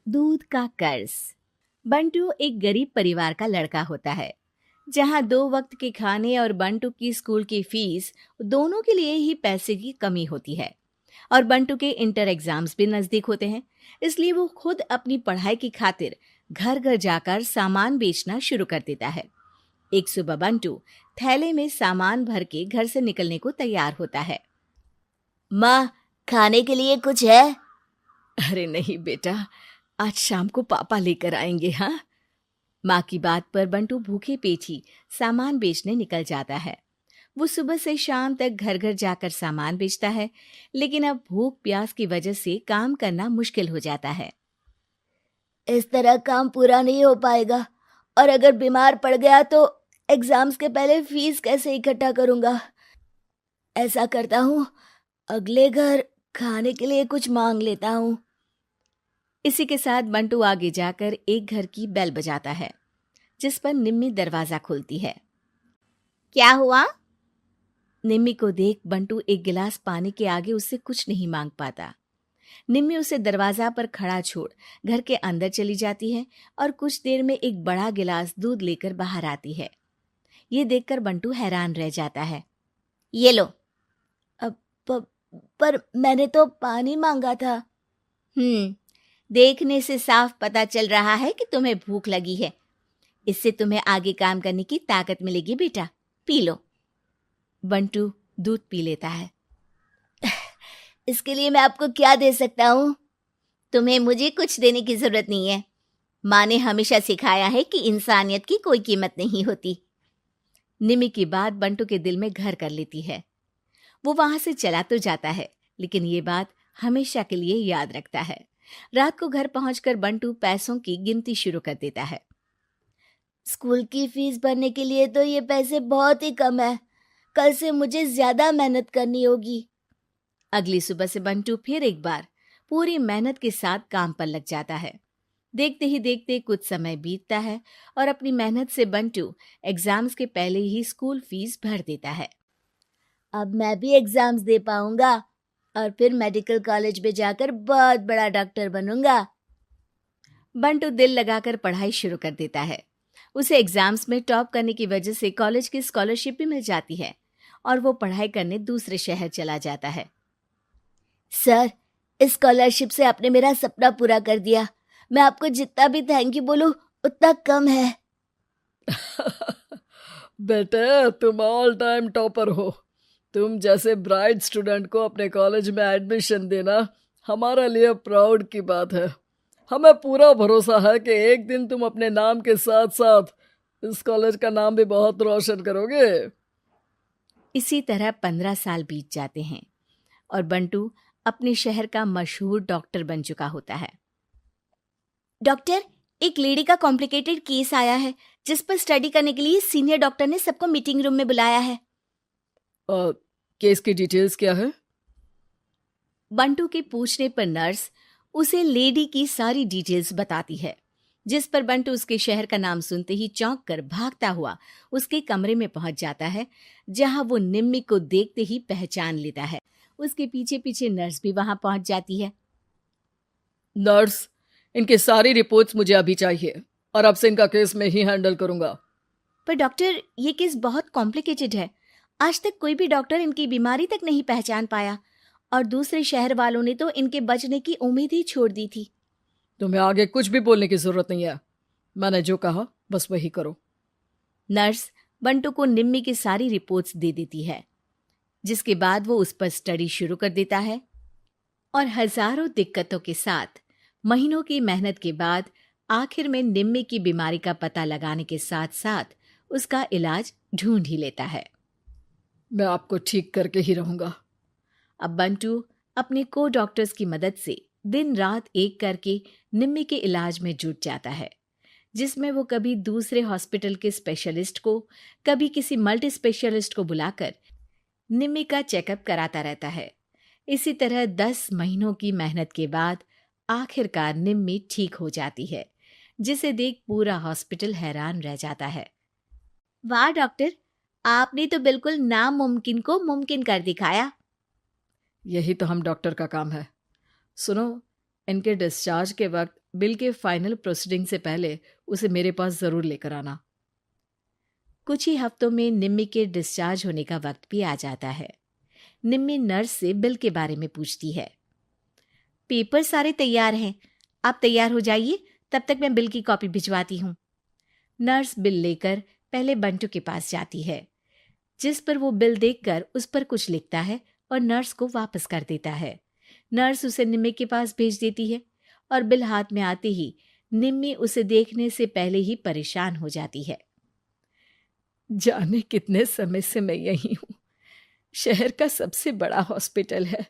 दूध का कर्ज। बंटू एक गरीब परिवार का लड़का होता है, जहां 2 वक्त के खाने और बंटू की स्कूल की फीस दोनों के लिए ही पैसे की कमी होती है। और बंटू के इंटर एग्जाम्स भी नजदीक होते हैं, इसलिए वो खुद अपनी पढ़ाई की खातिर घर घर जाकर सामान बेचना शुरू कर देता है। एक सुबह बंटू थैले में सामान भर के घर से निकलने को तैयार होता है। माँ, खाने के लिए कुछ है? अरे नहीं बेटा, आज शाम को पापा लेकर आएंगे। हाँ, माँ की बात पर बंटू भूखे पेट ही सामान बेचने निकल जाता है। वो सुबह से शाम तक घर घर जाकर सामान बेचता है, लेकिन अब भूख प्यास की वजह से काम करना मुश्किल हो जाता है। इस तरह काम पूरा नहीं हो पाएगा, और अगर बीमार पड़ गया तो एग्जाम्स के पहले फीस कैसे इकट्ठा करूंगा? ऐसा करता हूँ, अगले घर खाने के लिए कुछ मांग लेता हूँ। इसी के साथ बंटू आगे जाकर एक घर की बेल बजाता है, जिस पर निम्मी दरवाजा खोलती है। क्या हुआ? निम्मी को देख बंटू एक गिलास पानी के आगे उससे कुछ नहीं मांग पाता। निम्मी उसे दरवाजा पर खड़ा छोड़ घर के अंदर चली जाती है और कुछ देर में एक बड़ा गिलास दूध लेकर बाहर आती है। ये देखकर बंटू हैरान रह जाता है। ये लो। अब पर मैंने तो पानी मांगा था। देखने से साफ पता चल रहा है कि तुम्हें भूख लगी है। इससे तुम्हें आगे काम करने की ताकत मिलेगी बेटा, पी लो। बंटू दूध पी लेता है। इसके लिए मैं आपको क्या दे सकता हूँ? तुम्हें मुझे कुछ देने की जरूरत नहीं है। माँ ने हमेशा सिखाया है कि इंसानियत की कोई कीमत नहीं होती। निमी की बात बंटू के दिल में घर कर लेती है। वो वहां से चला तो जाता है, लेकिन ये बात हमेशा के लिए याद रखता है। रात को घर पहुंचकर बंटू पैसों की गिनती शुरू कर देता है। स्कूल की फीस भरने के लिए तो ये पैसे बहुत ही कम है। कल से मुझे ज्यादा मेहनत करनी होगी। अगली सुबह से बंटू फिर एक बार पूरी मेहनत के साथ काम पर लग जाता है। देखते ही देखते कुछ समय बीतता है और अपनी मेहनत से बंटू एग्जाम्स के पहले ही स्कूल फीस भर देता है। अब मैं भी एग्जाम्स दे पाऊंगा और फिर मेडिकल कॉलेज में जाकर बहुत बड़ा डॉक्टर बनूंगा। बंटू दिल लगाकर पढ़ाई शुरू कर देता है। उसे एग्जाम्स में टॉप करने की वजह से कॉलेज की स्कॉलरशिप भी मिल जाती है और वो पढ़ाई करने दूसरे शहर चला जाता है। सर, इस स्कॉलरशिप से आपने मेरा सपना पूरा कर दिया। मैं आपको जितना भी थैंक यू बोलूं उतना कम है। बेटे, तुम ऑल टाइम टॉपर हो। तुम जैसे ब्राइट स्टूडेंट को अपने कॉलेज में एडमिशन देना हमारे लिए प्राउड की बात है। हमें पूरा भरोसा है कि एक दिन तुम अपने नाम के साथ साथ इस कॉलेज का नाम भी बहुत रोशन करोगे। इसी तरह 15 साल बीत जाते हैं और बंटू अपने शहर का मशहूर डॉक्टर बन चुका होता है। डॉक्टर, एक लेडी का कॉम्प्लिकेटेड केस आया है, जिस पर स्टडी करने के लिए सीनियर डॉक्टर ने सबको मीटिंग रूम में बुलाया है। केस की डिटेल्स क्या है? बंटू के पूछने पर नर्स उसे लेडी की सारी डिटेल्स बताती है, जिस पर बंटू उसके शहर का नाम सुनते ही चौंक कर भागता हुआ उसके कमरे में पहुंच जाता है, जहां वो निम्मी को देखते ही पहचान लेता है। उसके पीछे पीछे नर्स भी वहां पहुंच जाती है। नर्स, इनकी सारी रिपोर्ट्स मुझे अभी चाहिए और अब से इनका केस मैं ही हैंडल करूंगा। पर डॉक्टर, ये केस बहुत कॉम्प्लिकेटेड है। आज तक कोई भी डॉक्टर इनकी बीमारी तक नहीं पहचान पाया और दूसरे शहर वालों ने तो इनके बचने की उम्मीद ही छोड़ दी थी। तुम्हें आगे कुछ भी बोलने की जरूरत नहीं है। मैंने जो कहा बस वही करो। नर्स बंटू को निम्मी की सारी रिपोर्ट्स दे देती है, जिसके बाद वो उस पर स्टडी शुरू कर देता है और हजारों दिक्कतों के साथ महीनों की मेहनत के बाद आखिर में निम्मी की बीमारी का पता लगाने के साथ साथ उसका इलाज ढूंढ ही लेता है। मैं आपको ठीक करके ही रहूंगा। अब बंटू अपने को डॉक्टर्स की मदद से दिन रात एक करके निम्मी के इलाज में जुट जाता है, जिसमें वो कभी दूसरे हॉस्पिटल के स्पेशलिस्ट को, कभी किसी मल्टी स्पेशलिस्ट को बुलाकर निम्मी का चेकअप कराता रहता है। इसी तरह 10 महीनों की मेहनत के बाद आखिरकार निम्मी ठीक हो जाती है, जिसे देख पूरा हॉस्पिटल हैरान रह जाता है। वाह डॉक्टर, आपने तो बिल्कुल नामुमकिन को मुमकिन कर दिखाया। यही तो हम डॉक्टर का काम है। सुनो, इनके डिस्चार्ज के वक्त बिल के फाइनल प्रोसीडिंग से पहले उसे मेरे पास जरूर लेकर आना। कुछ ही हफ्तों में निम्मी के डिस्चार्ज होने का वक्त भी आ जाता है। निम्मी नर्स से बिल के बारे में पूछती है। पेपर सारे तैयार हैं, आप तैयार हो जाइए, तब तक मैं बिल की कॉपी भिजवाती हूँ। नर्स बिल लेकर पहले बंटू के पास जाती है, जिस पर वो बिल देखकर उस पर कुछ लिखता है और नर्स को वापस कर देता है। नर्स उसे निम्मी के पास भेज देती है और बिल हाथ में आते ही निम्मी उसे देखने से पहले ही परेशान हो जाती है। जाने कितने समय से मैं यही हूँ। शहर का सबसे बड़ा हॉस्पिटल है।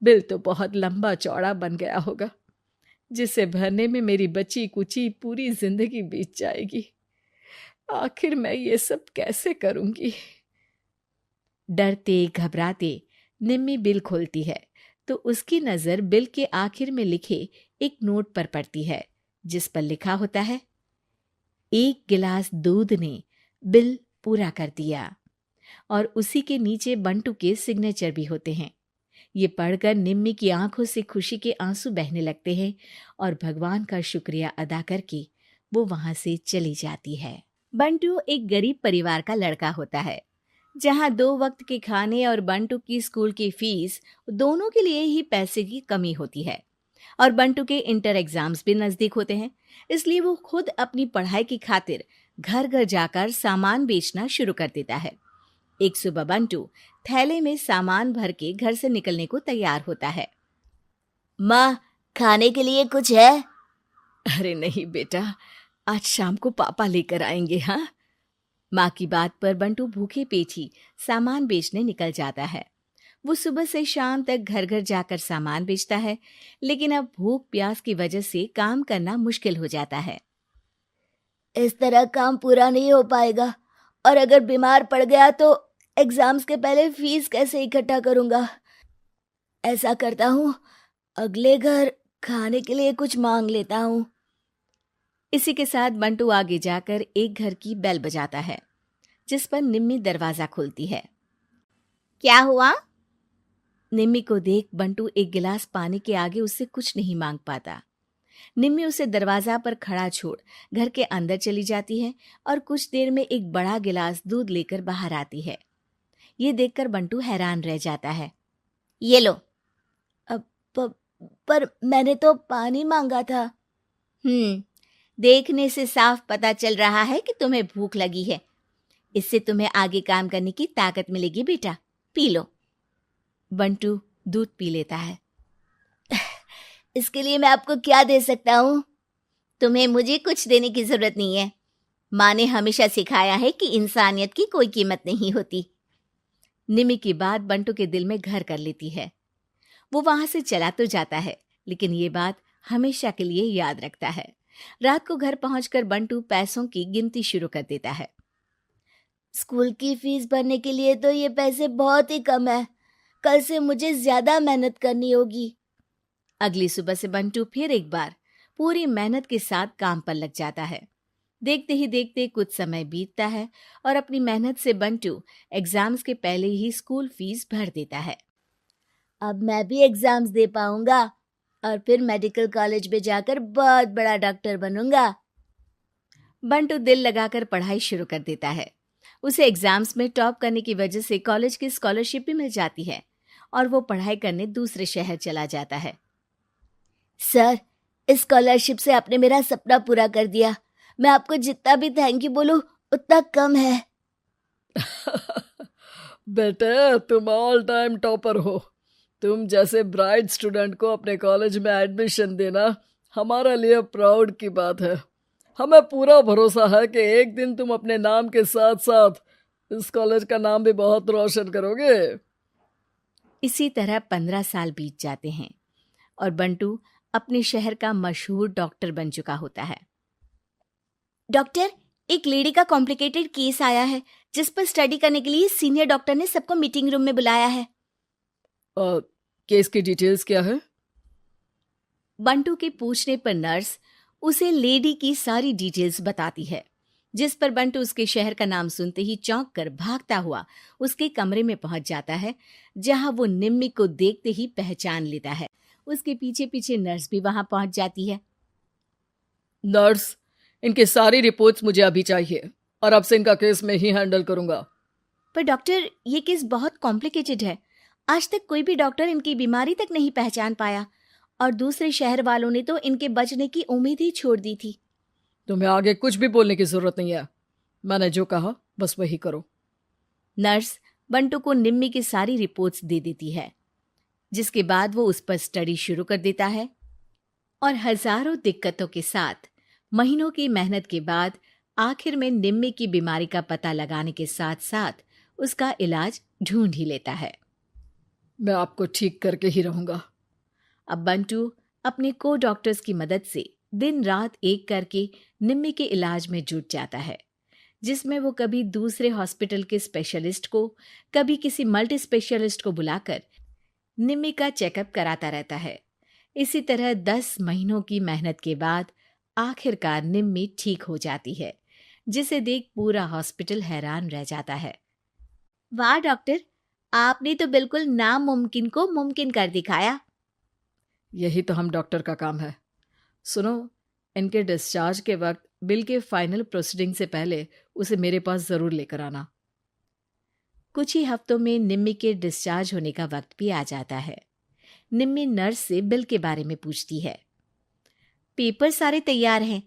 बिल तो बहुत लंबा चौड़ा बन गया होगा, जिसे भरने में मेरी बची कुची पूरी जिंदगी बीत जाएगी। आखिर मैं ये सब कैसे करूंगी? डरते घबराते निम्मी बिल खोलती है तो उसकी नजर बिल के आखिर में लिखे एक नोट पर पड़ती है, जिस पर लिखा होता है, 1 गिलास दूध ने बिल पूरा कर दिया। और उसी के नीचे बंटू के सिग्नेचर भी होते हैं। ये पढ़कर निम्मी की आंखों से खुशी के आंसू बहने लगते हैं और भगवान का शुक्रिया अदा करके वो वहां से चली जाती है। बंटू एक गरीब परिवार का लड़का होता है, जहां 2 वक्त के खाने और बंटू की स्कूल की फीस दोनों के लिए ही पैसे की कमी होती है। और बंटू के इंटर एग्जाम्स भी नजदीक होते हैं, इसलिए वो खुद अपनी पढ़ाई की खातिर घर घर जाकर सामान बेचना शुरू कर देता है। एक सुबह बंटू थैले में सामान भर के घर से निकलने को तैयार होता है। माँ, खाने के लिए कुछ है? अरे नहीं बेटा, आज शाम को पापा लेकर आएंगे। हाँ, माँ की बात पर बंटू भूखे पेट ही सामान बेचने निकल जाता है। वो सुबह से शाम तक घर घर जाकर सामान बेचता है, लेकिन अब भूख प्यास की वजह से काम करना मुश्किल हो जाता है। इस तरह काम पूरा नहीं हो पाएगा, और अगर बीमार पड़ गया तो एग्जाम्स के पहले फीस कैसे इकट्ठा करूंगा? ऐसा करता हूँ, अगले घर खाने के लिए कुछ मांग लेता हूँ। इसी के साथ बंटू आगे जाकर एक घर की बेल बजाता है, जिस पर निम्मी दरवाजा खोलती है। क्या हुआ? निम्मी को देख बंटू एक गिलास पानी के आगे उससे कुछ नहीं मांग पाता। निम्मी उसे दरवाजा पर खड़ा छोड़ घर के अंदर चली जाती है और कुछ देर में एक बड़ा गिलास दूध लेकर बाहर आती है। ये देखकर बंटू हैरान रह जाता है। ये लो। पर मैंने तो पानी मांगा था। देखने से साफ पता चल रहा है कि तुम्हें भूख लगी है। इससे तुम्हें आगे काम करने की ताकत मिलेगी बेटा, पी लो। बंटू दूध पी लेता है। इसके लिए मैं आपको क्या दे सकता हूँ? तुम्हें मुझे कुछ देने की जरूरत नहीं है। माँ ने हमेशा सिखाया है कि इंसानियत की कोई कीमत नहीं होती। निम्मी की बात बंटू के दिल में घर कर लेती है। वो वहां से चला तो जाता है, लेकिन ये बात हमेशा के लिए याद रखता है। रात को घर पहुंचकर बंटू पैसों की गिनती शुरू कर देता है। स्कूल की फीस भरने के लिए तो ये पैसे बहुत ही कम है। कल से मुझे ज्यादा मेहनत करनी होगी। अगली सुबह से बंटू फिर एक बार पूरी मेहनत के साथ काम पर लग जाता है। देखते ही देखते कुछ समय बीतता है और अपनी मेहनत से बंटू एग्जाम्स के पहले ही स्कूल फीस भर देता है। अब मैं भी एग्जाम्स दे पाऊंगा और फिर मेडिकल कॉलेज में जाकर बहुत बड़ा डॉक्टर बनूंगा। बंटू दिल लगाकर पढ़ाई शुरू कर देता है। उसे एग्जाम्स में टॉप करने की वजह से कॉलेज की स्कॉलरशिप भी मिल जाती है और वो पढ़ाई करने दूसरे शहर चला जाता है। सर, इस स्कॉलरशिप से आपने मेरा सपना पूरा कर दिया। मैं आपको जितना भी थैंक यू बोलूं उतना कम है। बेटे, तुम ऑल टाइम टॉपर हो। तुम जैसे ब्राइट स्टूडेंट को अपने कॉलेज में एडमिशन देना हमारे लिए प्राउड की बात है। हमें पूरा भरोसा है कि एक दिन तुम अपने नाम के साथ साथ इस कॉलेज का नाम भी बहुत रोशन करोगे। इसी तरह 15 साल बीत जाते हैं और बंटू अपने शहर का मशहूर डॉक्टर बन चुका होता है। डॉक्टर, एक लेडी का कॉम्प्लिकेटेड केस आया है, जिस पर स्टडी करने के लिए सीनियर डॉक्टर ने सबको मीटिंग रूम में बुलाया है। केस की डिटेल्स क्या है? बंटू के पूछने पर नर्स उसे लेडी की सारी डिटेल्स बताती है, जिस पर बंटू उसके शहर का नाम सुनते ही चौंक कर भागता हुआ उसके कमरे में पहुंच जाता है, जहां वो निम्मी को देखते ही पहचान लेता है। उसके पीछे पीछे नर्स भी वहां पहुंच जाती है। नर्स, इनकी सारी रिपोर्ट्स मुझे अभी चाहिए और अब से इनका केस मैं ही हैंडल करूंगा। पर डॉक्टर, ये केस बहुत कॉम्प्लिकेटेड है। आज तक कोई भी डॉक्टर इनकी बीमारी तक नहीं पहचान पाया और दूसरे शहर वालों ने तो इनके बचने की उम्मीद ही छोड़ दी थी। तुम्हें आगे कुछ भी बोलने की जरूरत नहीं है। मैंने जो कहा बस वही करो। नर्स बंटू को निम्मी की सारी रिपोर्ट्स दे देती है, जिसके बाद वो उस पर स्टडी शुरू कर देता है और हजारों दिक्कतों के साथ महीनों की मेहनत के बाद आखिर में निम्मी की बीमारी का पता लगाने के साथ साथ उसका इलाज ढूंढ ही लेता है। मैं आपको ठीक करके ही रहूंगा। अब बंटू अपने को डॉक्टर्स की मदद से दिन रात एक करके निम्मी के इलाज में जुट जाता है, जिसमें वो कभी दूसरे हॉस्पिटल के स्पेशलिस्ट को, कभी किसी मल्टी स्पेशलिस्ट को बुलाकर निम्मी का चेकअप कराता रहता है। इसी तरह 10 महीनों की मेहनत के बाद आखिरकार निम्मी ठीक हो जाती है, जिसे देख पूरा हॉस्पिटल हैरान रह जाता है। वाह डॉक्टर, आपने तो बिल्कुल नामुमकिन को मुमकिन कर दिखाया। यही तो हम डॉक्टर का काम है। सुनो, इनके डिस्चार्ज के वक्त बिल के फाइनल प्रोसीडिंग से पहले उसे मेरे पास ज़रूर लेकर आना। कुछ ही हफ्तों में निम्मी के डिस्चार्ज होने का वक्त भी आ जाता है। निम्मी नर्स से बिल के बारे में पूछती है। पेपर सारे तैयार हैं,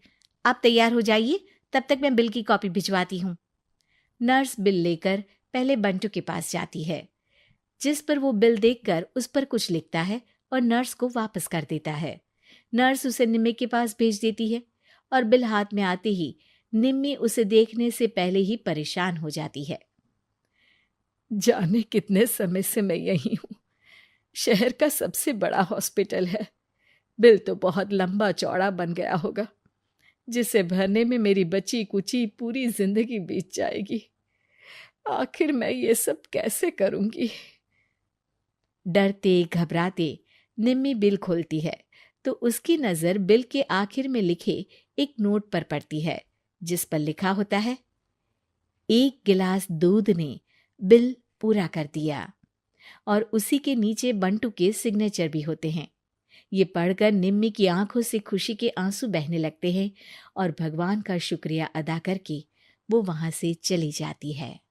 आप तैयार हो जाइए, तब तक मैं बिल की कॉपी भिजवाती हूँ। नर्स बिल लेकर पहले बंटू के पास जाती है, जिस पर वो बिल देखकर उस पर कुछ लिखता है और नर्स को वापस कर देता है। नर्स उसे निम्मी के पास भेज देती है और बिल हाथ में आते ही निम्मी उसे देखने से पहले ही परेशान हो जाती है। जाने कितने समय से मैं यही हूँ। शहर का सबसे बड़ा हॉस्पिटल है। बिल तो बहुत लंबा चौड़ा बन गया होगा, जिसे भरने में मेरी बची कुची पूरी जिंदगी बीत जाएगी। आखिर मैं ये सब कैसे करूंगी? डरते घबराते निम्मी बिल खोलती है तो उसकी नजर बिल के आखिर में लिखे एक नोट पर पड़ती है, जिस पर लिखा होता है, 1 गिलास दूध ने बिल पूरा कर दिया। और उसी के नीचे बंटू के सिग्नेचर भी होते हैं। ये पढ़कर निम्मी की आंखों से खुशी के आंसू बहने लगते हैं और भगवान का शुक्रिया अदा करके वो वहां से चली जाती है।